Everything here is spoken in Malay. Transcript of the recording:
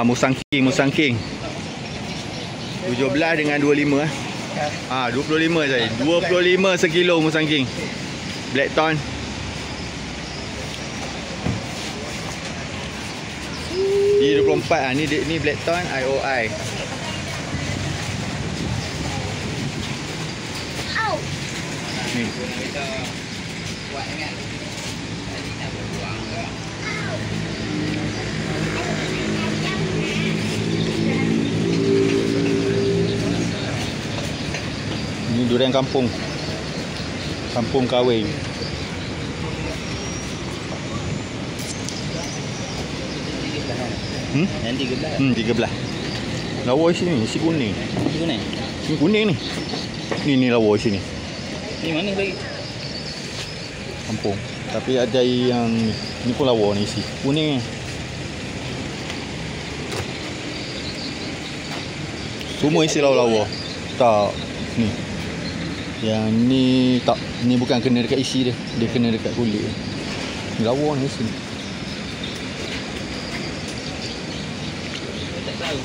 Musang King. 17 dengan 25 25 saya. 25 sekilo Musang King. Blackton. Ni 24 ni Blackton IOI. Ni. Ni durian kampung. Kampung kahwin. Yang 13. 13. Lawa sini, nasi kuning. Ni kuning ni. Ni lawa sini. Ni mana lagi? Kampung. Tapi ada yang ni pun lawa ni isi. Kuning ni. Semua isi lawa-lawa. Tak. Ni. Yang ni tak. Ni bukan kena dekat isi dia. Dia kena dekat kulit. Ni lawa ni isi. Tak tahu.